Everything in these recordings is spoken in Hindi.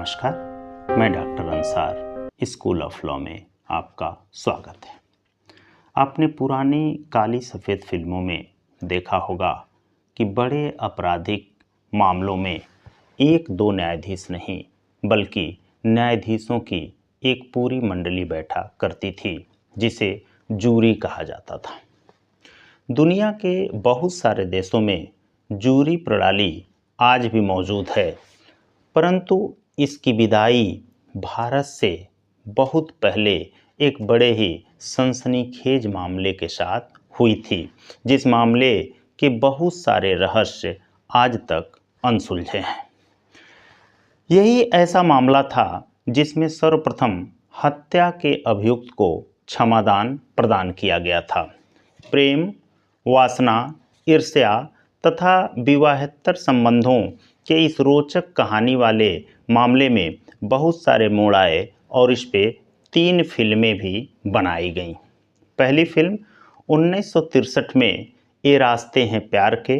नमस्कार, मैं doctor Ansar school of law में आपका स्वागत है। आपने पुरानी काली सफ़ेद फिल्मों में देखा होगा कि बड़े आपराधिक मामलों में एक दो न्यायाधीश नहीं बल्कि न्यायाधीशों की एक पूरी मंडली बैठा करती थी, जिसे जूरी कहा जाता था। दुनिया के बहुत सारे देशों में जूरी प्रणाली आज भी मौजूद है, परंतु इसकी विदाई भारत से बहुत पहले एक बड़े ही सनसनीखेज मामले के साथ हुई थी, जिस मामले के बहुत सारे रहस्य आज तक अनसुलझे हैं। यही ऐसा मामला था जिसमें सर्वप्रथम हत्या के अभियुक्त को क्षमादान प्रदान किया गया था। प्रेम, वासना, ईर्ष्या तथा विवाहेतर संबंधों के इस रोचक कहानी वाले मामले में बहुत सारे मोड़ आए और इस पे 3 फिल्में भी बनाई गईं। पहली फिल्म 1963 में ये रास्ते हैं प्यार के,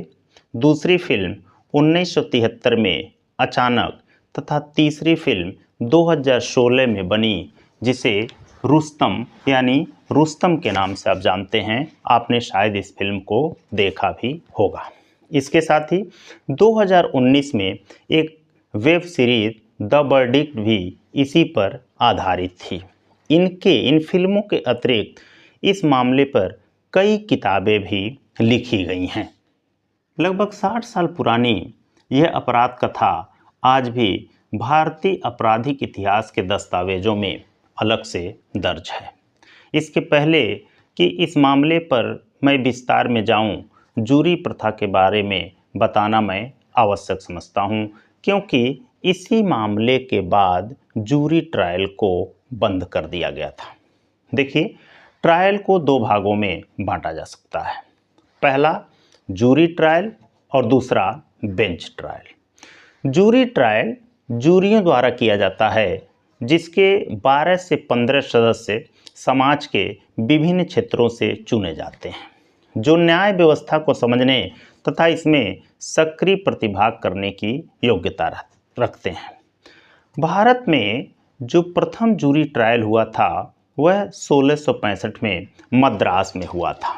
दूसरी फिल्म 1973 में अचानक तथा तीसरी फिल्म 2016 में बनी, जिसे रुस्तम यानी रुस्तम के नाम से आप जानते हैं। आपने शायद इस फिल्म को देखा भी होगा। इसके साथ ही 2019 में एक वेब सीरीज द वर्डिक्ट भी इसी पर आधारित थी। इन फिल्मों के अतिरिक्त इस मामले पर कई किताबें भी लिखी गई हैं। लगभग 60 साल पुरानी यह अपराध कथा आज भी भारतीय आपराधिक इतिहास के दस्तावेजों में अलग से दर्ज है। इसके पहले कि इस मामले पर मैं विस्तार में जाऊं, जूरी प्रथा के बारे में बताना मैं आवश्यक समझता हूं, क्योंकि इसी मामले के बाद जूरी ट्रायल को बंद कर दिया गया था। देखिए, ट्रायल को 2 भागों में बांटा जा सकता है। पहला जूरी ट्रायल और दूसरा बेंच ट्रायल। जूरी ट्रायल जूरियों द्वारा किया जाता है, जिसके 12 से 15 सदस्य समाज के विभिन्न क्षेत्रों से चुने जाते हैं, जो न्याय व्यवस्था को समझने तथा इसमें सक्रिय प्रतिभाग करने की योग्यता रखते हैं। भारत में जो प्रथम जूरी ट्रायल हुआ था वह 1665 में मद्रास में हुआ था।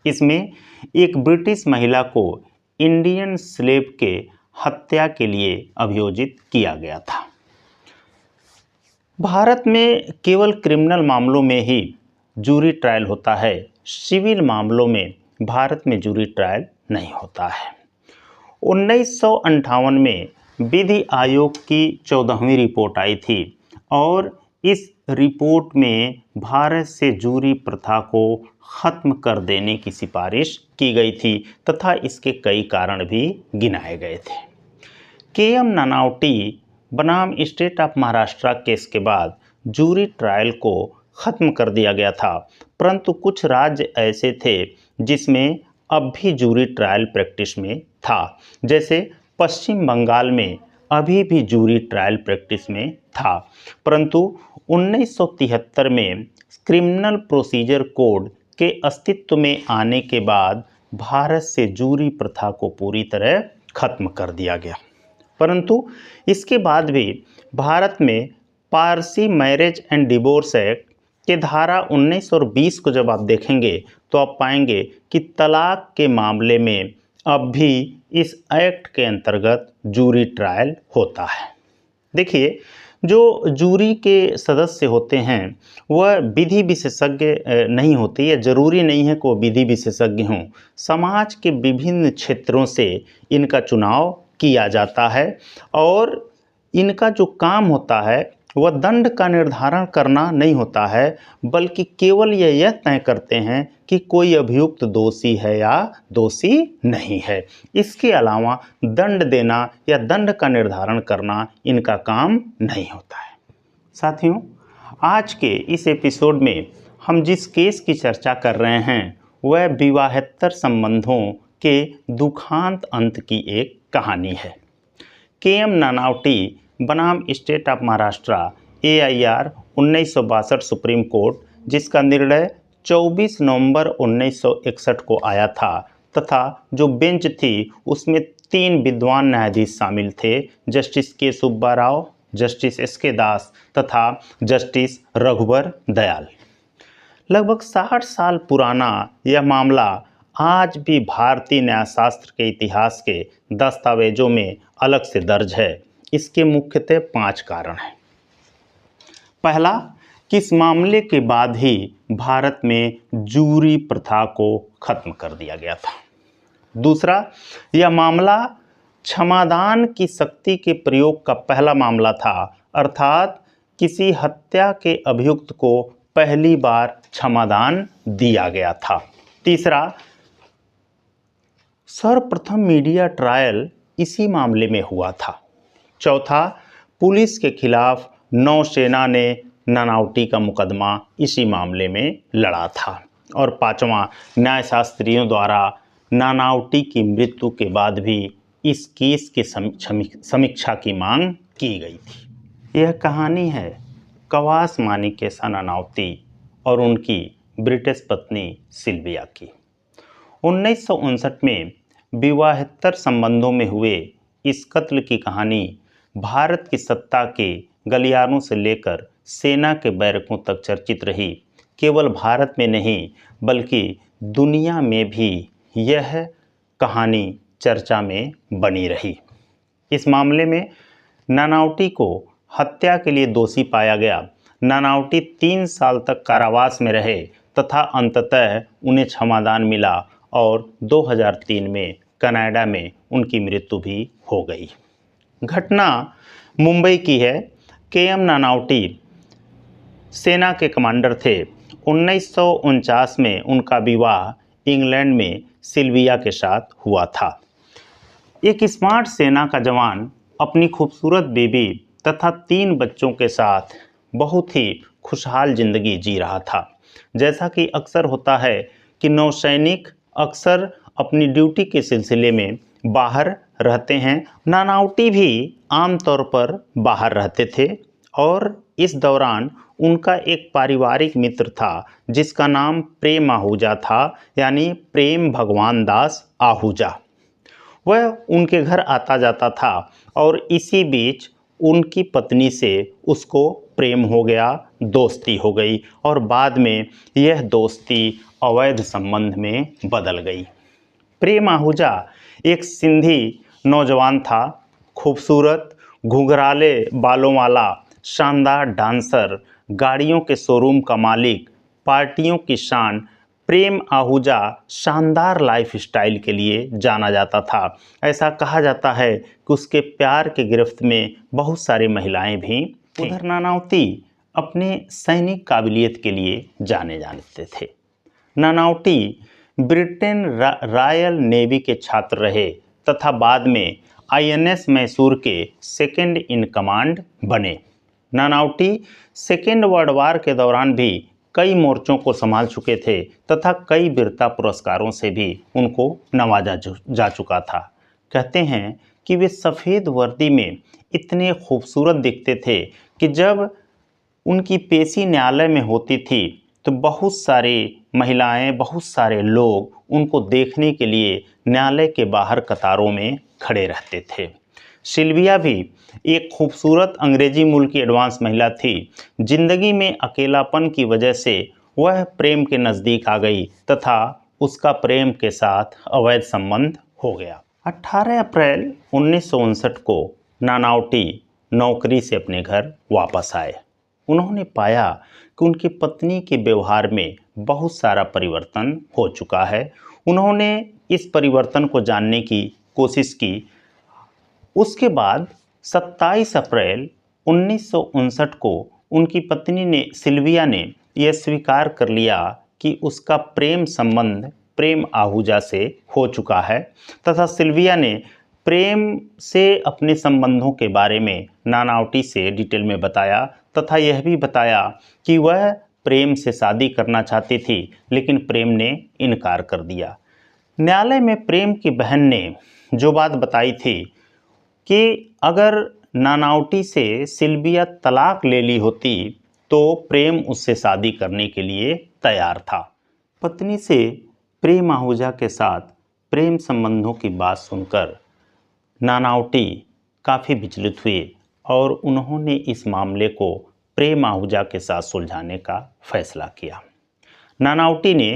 इसमें एक ब्रिटिश महिला को इंडियन स्लेव के हत्या के लिए अभियोजित किया गया था। भारत में केवल क्रिमिनल मामलों में ही जूरी ट्रायल होता है। सिविल मामलों में भारत में जूरी ट्रायल नहीं होता है। 1958 में विधि आयोग की 14वीं रिपोर्ट आई थी और इस रिपोर्ट में भारत से जूरी प्रथा को ख़त्म कर देने की सिफारिश की गई थी तथा इसके कई कारण भी गिनाए गए थे। के.एम. नानावटी बनाम स्टेट ऑफ महाराष्ट्र केस के बाद जूरी ट्रायल को ख़त्म कर दिया गया था, परंतु कुछ राज्य ऐसे थे जिसमें अब भी जूरी ट्रायल प्रैक्टिस में था। जैसे पश्चिम बंगाल में अभी भी जूरी ट्रायल प्रैक्टिस में था, परंतु 1973 में क्रिमिनल प्रोसीजर कोड के अस्तित्व में आने के बाद भारत से जूरी प्रथा को पूरी तरह खत्म कर दिया गया। परंतु इसके बाद भी भारत में Parsi marriage and divorce act के धारा 19 और 20 को जब आप देखेंगे तो आप पाएंगे कि तलाक के मामले में अब भी इस एक्ट के अंतर्गत जूरी ट्रायल होता है। देखिए, जो जूरी के सदस्य होते हैं वह विधि विशेषज्ञ नहीं होते, या जरूरी नहीं है कि वो विधि विशेषज्ञ हों। समाज के विभिन्न क्षेत्रों से इनका चुनाव किया जाता है और इनका जो काम होता है वह दंड का निर्धारण करना नहीं होता है, बल्कि केवल यह तय करते हैं कि कोई अभियुक्त दोषी है या दोषी नहीं है। इसके अलावा दंड देना या दंड का निर्धारण करना इनका काम नहीं होता है। साथियों, आज के इस एपिसोड में हम जिस केस की चर्चा कर रहे हैं वह विवाहेतर संबंधों के दुखांत अंत की एक कहानी है। के.एम. नानावटी बनाम state of Maharashtra AIR 1962 supreme court, जिसका निर्णय 24 नवंबर 1961 को आया था तथा जो बेंच थी उसमें 3 विद्वान न्यायाधीश शामिल थे, जस्टिस के सुब्बा राव, जस्टिस एस.के. दास तथा जस्टिस रघुवर दयाल। लगभग 60 साल पुराना यह मामला आज भी भारतीय न्यायशास्त्र के इतिहास के दस्तावेजों में अलग से दर्ज है। इसके मुख्यतः 5 कारण हैं। पहला, कि इस मामले के बाद ही भारत में जूरी प्रथा को खत्म कर दिया गया था। दूसरा, यह मामला क्षमादान की शक्ति के प्रयोग का पहला मामला था, अर्थात किसी हत्या के अभियुक्त को पहली बार क्षमादान दिया गया था। तीसरा, सर्वप्रथम मीडिया ट्रायल इसी मामले में हुआ था। चौथा, पुलिस के खिलाफ नौसेना ने नानावटी का मुकदमा इसी मामले में लड़ा था। और पांचवा, न्यायशास्त्रियों द्वारा नानावटी की मृत्यु के बाद भी इस केस के समीक्षा की मांग की गई थी। यह कहानी है कवास माणिकेशा नानावती और उनकी ब्रिटिश पत्नी सिल्विया की। 1959 में विवाहेतर संबंधों में हुए इस कत्ल की कहानी भारत की सत्ता के गलियारों से लेकर सेना के बैरकों तक चर्चित रही। केवल भारत में नहीं बल्कि दुनिया में भी यह कहानी चर्चा में बनी रही। इस मामले में नानावटी को हत्या के लिए दोषी पाया गया। नानावटी 3 साल तक कारावास में रहे तथा अंततः उन्हें क्षमादान मिला और 2003 में कनाडा में उनकी मृत्यु भी हो गई। घटना मुंबई की है। के.एम. नानावटी सेना के कमांडर थे। 1949 में उनका विवाह इंग्लैंड में सिल्विया के साथ हुआ था। एक स्मार्ट सेना का जवान अपनी खूबसूरत बीवी तथा 3 बच्चों के साथ बहुत ही खुशहाल जिंदगी जी रहा था। जैसा कि अक्सर होता है कि नौसैनिक अक्सर अपनी ड्यूटी के सिलसिले में बाहर रहते हैं। नानावटी भी आमतौर पर बाहर रहते थे और इस दौरान उनका एक पारिवारिक मित्र था जिसका नाम प्रेम आहूजा था, यानी प्रेम भगवान दास आहूजा। वह उनके घर आता जाता था और इसी बीच उनकी पत्नी से उसको प्रेम हो गया, दोस्ती हो गई और बाद में यह दोस्ती अवैध संबंध में बदल गई। प्रेम आहूजा एक सिंधी नौजवान था, खूबसूरत, घुंघराले बालों वाला, शानदार डांसर, गाड़ियों के शोरूम का मालिक, पार्टियों की शान। प्रेम आहूजा शानदार लाइफस्टाइल के लिए जाना जाता था। ऐसा कहा जाता है कि उसके प्यार के गिरफ्त में बहुत सारी महिलाएं भी थीं। उधर नानावती अपने सैनिक काबिलियत के लिए जाने जाते थे। नानावटी ब्रिटेन रॉयल नेवी के छात्र रहे तथा बाद में आईएनएस मैसूर के सेकंड इन कमांड बने। नानावटी सेकेंड वर्ल्ड वार के दौरान भी कई मोर्चों को संभाल चुके थे तथा कई वीरता पुरस्कारों से भी उनको नवाजा जा चुका था। कहते हैं कि वे सफ़ेद वर्दी में इतने खूबसूरत दिखते थे कि जब उनकी पेशी न्यायालय में होती थी तो बहुत सारी महिलाएं, बहुत सारे लोग उनको देखने के लिए न्यायालय के बाहर कतारों में खड़े रहते थे। सिल्विया भी एक खूबसूरत अंग्रेजी मूल की एडवांस महिला थी। जिंदगी में अकेलापन की वजह से वह प्रेम के नज़दीक आ गई तथा उसका प्रेम के साथ अवैध संबंध हो गया। 18 अप्रैल 1959 को नानावटी नौकरी से अपने घर वापस आए। उन्होंने पाया कि उनकी पत्नी के व्यवहार में बहुत सारा परिवर्तन हो चुका है। उन्होंने इस परिवर्तन को जानने की कोशिश की। उसके बाद 27 अप्रैल 1959 को उनकी पत्नी सिल्विया ने यह स्वीकार कर लिया कि उसका प्रेम संबंध प्रेम आहूजा से हो चुका है तथा सिल्विया ने प्रेम से अपने संबंधों के बारे में नानावटी से डिटेल में बताया तथा यह भी बताया कि वह प्रेम से शादी करना चाहती थी, लेकिन प्रेम ने इनकार कर दिया। न्यायालय में प्रेम की बहन ने जो बात बताई थी कि अगर नानावटी से सिल्विया तलाक ले ली होती तो प्रेम उससे शादी करने के लिए तैयार था। पत्नी से प्रेम आहूजा के साथ प्रेम संबंधों की बात सुनकर नानावटी काफ़ी विचलित हुए और उन्होंने इस मामले को प्रेम आहूजा के साथ सुलझाने का फैसला किया। नानावटी ने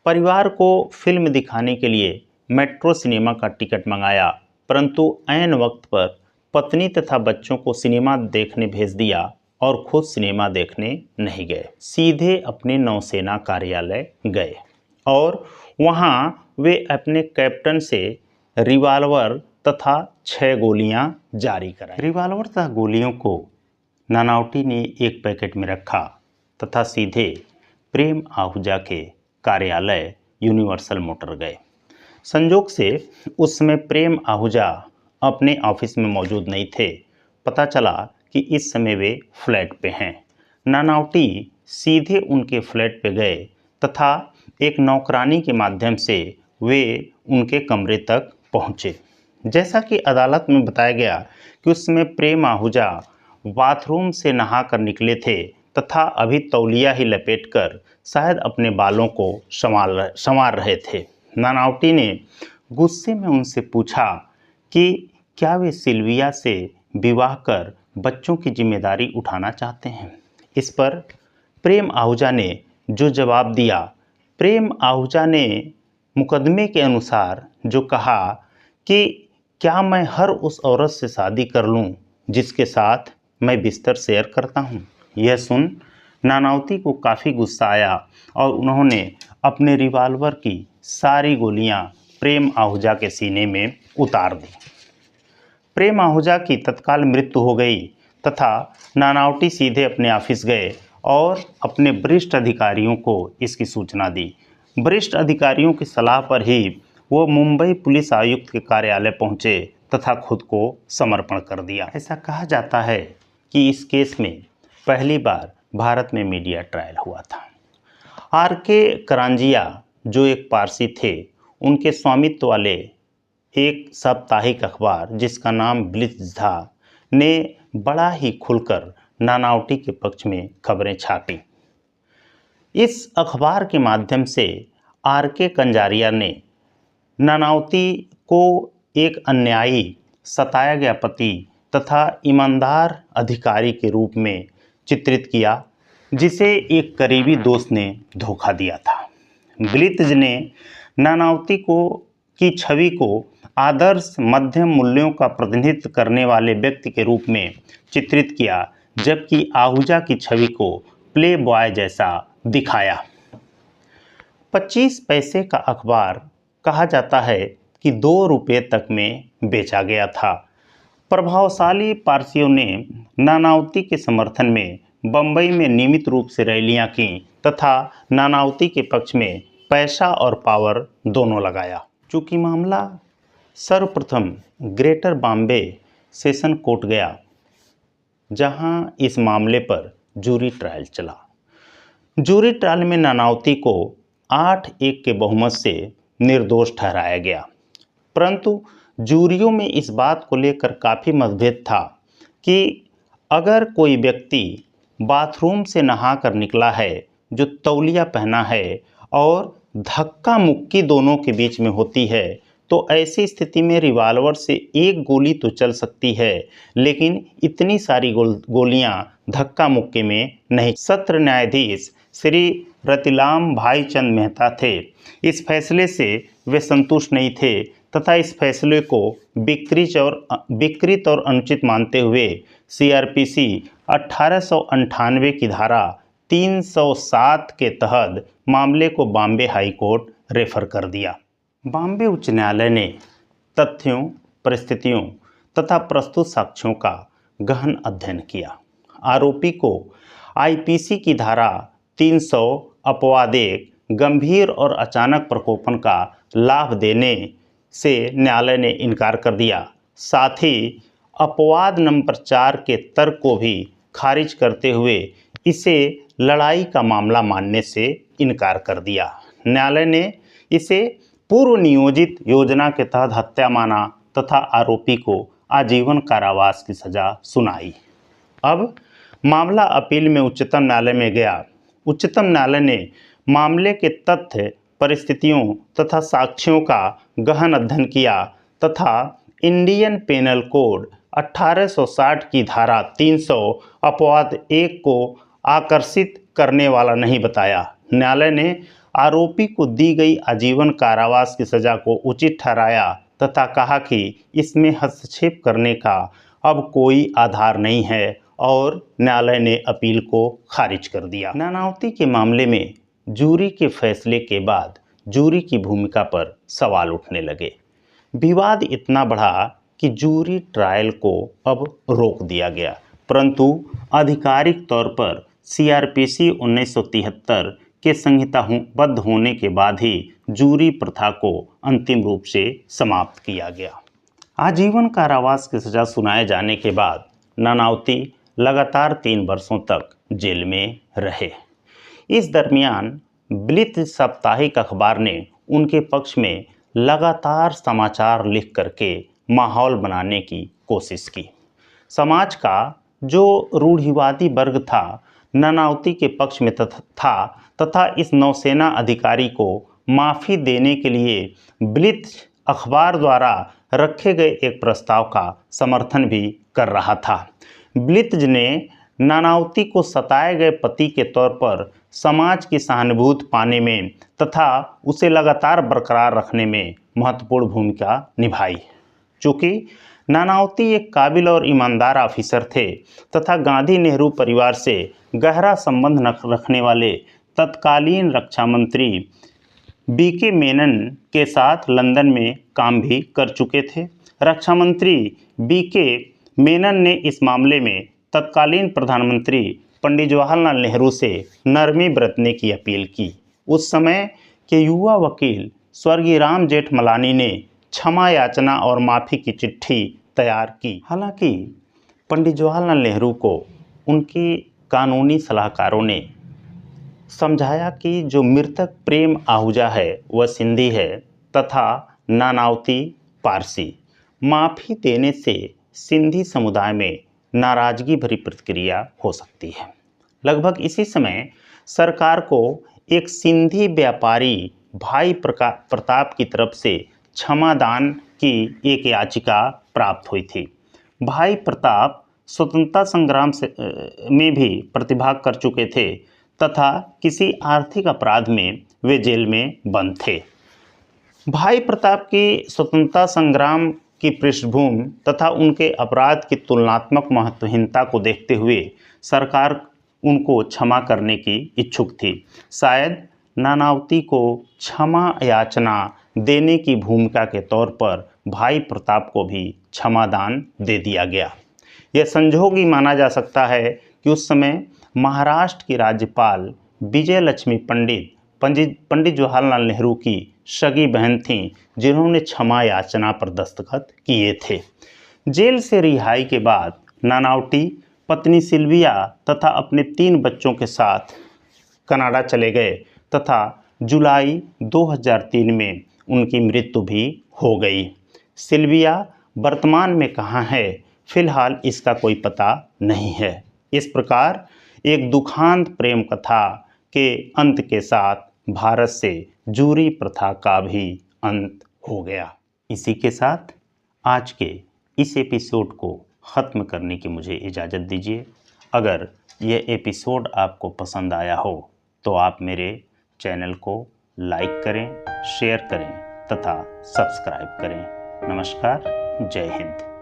परिवार को फिल्म दिखाने के लिए मेट्रो सिनेमा का टिकट मंगाया, परंतु ऐन वक्त पर पत्नी तथा बच्चों को सिनेमा देखने भेज दिया और खुद सिनेमा देखने नहीं गए। सीधे अपने नौसेना कार्यालय गए और वहां वे अपने कैप्टन से रिवाल्वर तथा 6 गोलियां जारी कराई। रिवाल्वर तथा गोलियों को नानावटी ने एक पैकेट में रखा तथा सीधे प्रेम आहूजा के कार्यालय यूनिवर्सल मोटर गए। संजोग से उस समय प्रेम आहूजा अपने ऑफिस में मौजूद नहीं थे। पता चला कि इस समय वे फ्लैट पे हैं। नानावटी सीधे उनके फ्लैट पे गए तथा एक नौकरानी के माध्यम से वे उनके कमरे तक पहुँचे। जैसा कि अदालत में बताया गया कि उस समय प्रेम आहूजा बाथरूम से नहाकर निकले थे तथा अभी तौलिया ही लपेटकर शायद अपने बालों को संवार रहे थे। नानावटी ने गुस्से में उनसे पूछा कि क्या वे सिल्विया से विवाह कर बच्चों की जिम्मेदारी उठाना चाहते हैं। इस पर प्रेम आहूजा ने जो जवाब दिया, प्रेम आहूजा ने मुकदमे के अनुसार जो कहा कि क्या मैं हर उस औरत से शादी कर लूं जिसके साथ मैं बिस्तर शेयर करता हूं। यह सुन नानावती को काफ़ी गुस्सा आया और उन्होंने अपने रिवाल्वर की सारी गोलियां प्रेम आहूजा के सीने में उतार दी। प्रेम आहूजा की तत्काल मृत्यु हो गई तथा नानावटी सीधे अपने ऑफिस गए और अपने वरिष्ठ अधिकारियों को इसकी सूचना दी। वरिष्ठ अधिकारियों की सलाह पर ही वो मुंबई पुलिस आयुक्त के कार्यालय पहुंचे तथा खुद को समर्पण कर दिया। ऐसा कहा जाता है कि इस केस में पहली बार भारत में मीडिया ट्रायल हुआ था। आर.के. करांजिया जो एक पारसी थे, उनके स्वामित्व वाले एक साप्ताहिक अखबार जिसका नाम ब्लिट्ज था ने बड़ा ही खुलकर नानावटी के पक्ष में खबरें छापी। इस अखबार के माध्यम से आर.के. कंजारिया ने नानावती को एक अन्यायी, सताया गया पति तथा ईमानदार अधिकारी के रूप में चित्रित किया जिसे एक करीबी दोस्त ने धोखा दिया था। ब्लिट्ज ने नानावती की छवि को आदर्श मध्यम मूल्यों का प्रतिनिधित्व करने वाले व्यक्ति के रूप में चित्रित किया, जबकि आहूजा की छवि को प्ले बॉय जैसा दिखाया। 25 पैसे का अखबार कहा जाता है कि 2 रुपये तक में बेचा गया था। प्रभावशाली पारसियों ने नानावती के समर्थन में बंबई में नियमित रूप से रैलियां की तथा नानावती के पक्ष में पैसा और पावर दोनों लगाया। चूँकि मामला सर्वप्रथम ग्रेटर बॉम्बे सेशन कोर्ट गया, जहां इस मामले पर जूरी ट्रायल चला। जूरी ट्रायल में नानावती को 8-1 के बहुमत से निर्दोष ठहराया गया, परंतु जूरियों में इस बात को लेकर काफ़ी मतभेद था कि अगर कोई व्यक्ति बाथरूम से नहाकर निकला है, जो तौलिया पहना है और धक्का मुक्की दोनों के बीच में होती है, तो ऐसी स्थिति में रिवाल्वर से एक गोली तो चल सकती है, लेकिन इतनी सारी गोलियां धक्का मुक्के में नहीं। सत्र न्यायाधीश श्री रतिलाम भाईचंद मेहता थे। इस फैसले से वे संतुष्ट नहीं थे तथा इस फैसले को विकृत और अनुचित मानते हुए सीआरपीसी 1898 की धारा 307 के तहत मामले को बॉम्बे हाई कोर्ट रेफर कर दिया। बॉम्बे उच्च न्यायालय ने तथ्यों, परिस्थितियों तथा प्रस्तुत साक्ष्यों का गहन अध्ययन किया। आरोपी को आईपीसी की धारा 300 अपवादेक, गंभीर और अचानक प्रकोपन का लाभ देने से न्यायालय ने इनकार कर दिया। साथ ही अपवाद नंबर 4 के तर्क को भी खारिज करते हुए इसे लड़ाई का मामला मानने से इनकार कर दिया। न्यायालय ने इसे पूर्व नियोजित योजना के तहत हत्या माना तथा आरोपी को आजीवन कारावास की सजा सुनाई। अब मामला अपील में उच्चतम न्यायालय में गया। उच्चतम न्यायालय ने मामले के तथ्य, परिस्थितियों तथा साक्ष्यों का गहन अध्ययन किया तथा इंडियन पेनल कोड 1860 की धारा 300 अपवाद 1 को आकर्षित करने वाला नहीं बताया। न्यायालय ने आरोपी को दी गई आजीवन कारावास की सजा को उचित ठहराया तथा कहा कि इसमें हस्तक्षेप करने का अब कोई आधार नहीं है और न्यायालय ने अपील को खारिज कर दिया। नानावती के मामले में जूरी के फैसले के बाद जूरी की भूमिका पर सवाल उठने लगे। विवाद इतना बढ़ा कि जूरी ट्रायल को अब रोक दिया गया, परंतु आधिकारिक तौर पर सीआरपीसी 1973 के संहिताबद्ध होने के बाद ही जूरी प्रथा को अंतिम रूप से समाप्त किया गया। आजीवन कारावास की सजा सुनाए जाने के बाद नानावती लगातार 3 वर्षों तक जेल में रहे। इस दरमियान ब्लित साप्ताहिक अखबार ने उनके पक्ष में लगातार समाचार लिख करके माहौल बनाने की कोशिश की। समाज का जो रूढ़िवादी वर्ग था नानावती के पक्ष में था तथा इस नौसेना अधिकारी को माफ़ी देने के लिए ब्लित अखबार द्वारा रखे गए एक प्रस्ताव का समर्थन भी कर रहा था। ब्लित्ज ने नानावती को सताए गए पति के तौर पर समाज की सहानुभूति पाने में तथा उसे लगातार बरकरार रखने में महत्वपूर्ण भूमिका निभाई। चूँकि नानावती एक काबिल और ईमानदार ऑफिसर थे तथा गांधी नेहरू परिवार से गहरा संबंध रखने वाले तत्कालीन रक्षा मंत्री बीके मेनन के साथ लंदन में काम भी कर चुके थे। रक्षा मंत्री बीके मेनन ने इस मामले में तत्कालीन प्रधानमंत्री पंडित जवाहरलाल नेहरू से नरमी बरतने की अपील की। उस समय के युवा वकील स्वर्गीय राम जेठमलानी ने क्षमा याचना और माफ़ी की चिट्ठी तैयार की। हालांकि पंडित जवाहरलाल नेहरू को उनकी कानूनी सलाहकारों ने समझाया कि जो मृतक प्रेम आहूजा है वह सिंधी है तथा नानावती पारसी। माफ़ी देने से सिंधी समुदाय में नाराज़गी भरी प्रतिक्रिया हो सकती है। लगभग इसी समय सरकार को एक सिंधी व्यापारी भाई प्रताप की तरफ से क्षमादान की एक याचिका प्राप्त हुई थी। भाई प्रताप स्वतंत्रता संग्राम में भी प्रतिभाग कर चुके थे तथा किसी आर्थिक अपराध में वे जेल में बंद थे। भाई प्रताप की स्वतंत्रता संग्राम की पृष्ठभूमि तथा उनके अपराध की तुलनात्मक महत्वहीनता को देखते हुए सरकार उनको क्षमा करने की इच्छुक थी। शायद नानावती को क्षमा याचना देने की भूमिका के तौर पर भाई प्रताप को भी क्षमादान दे दिया गया। यह संजोग ही माना जा सकता है कि उस समय महाराष्ट्र की राज्यपाल विजय लक्ष्मी पंडित जवाहरलाल नेहरू की सगी बहन थीं, जिन्होंने क्षमा याचना पर दस्तखत किए थे। जेल से रिहाई के बाद नानावती पत्नी सिल्विया तथा अपने 3 बच्चों के साथ कनाडा चले गए तथा जुलाई 2003 में उनकी मृत्यु भी हो गई। सिल्विया वर्तमान में कहाँ है, फिलहाल इसका कोई पता नहीं है। इस प्रकार एक दुखांत प्रेम कथा के अंत के साथ भारत से जूरी प्रथा का भी अंत हो गया। इसी के साथ आज के इस एपिसोड को ख़त्म करने की मुझे इजाज़त दीजिए। अगर यह एपिसोड आपको पसंद आया हो तो आप मेरे चैनल को लाइक करें, शेयर करें तथा सब्सक्राइब करें। नमस्कार, जय हिंद।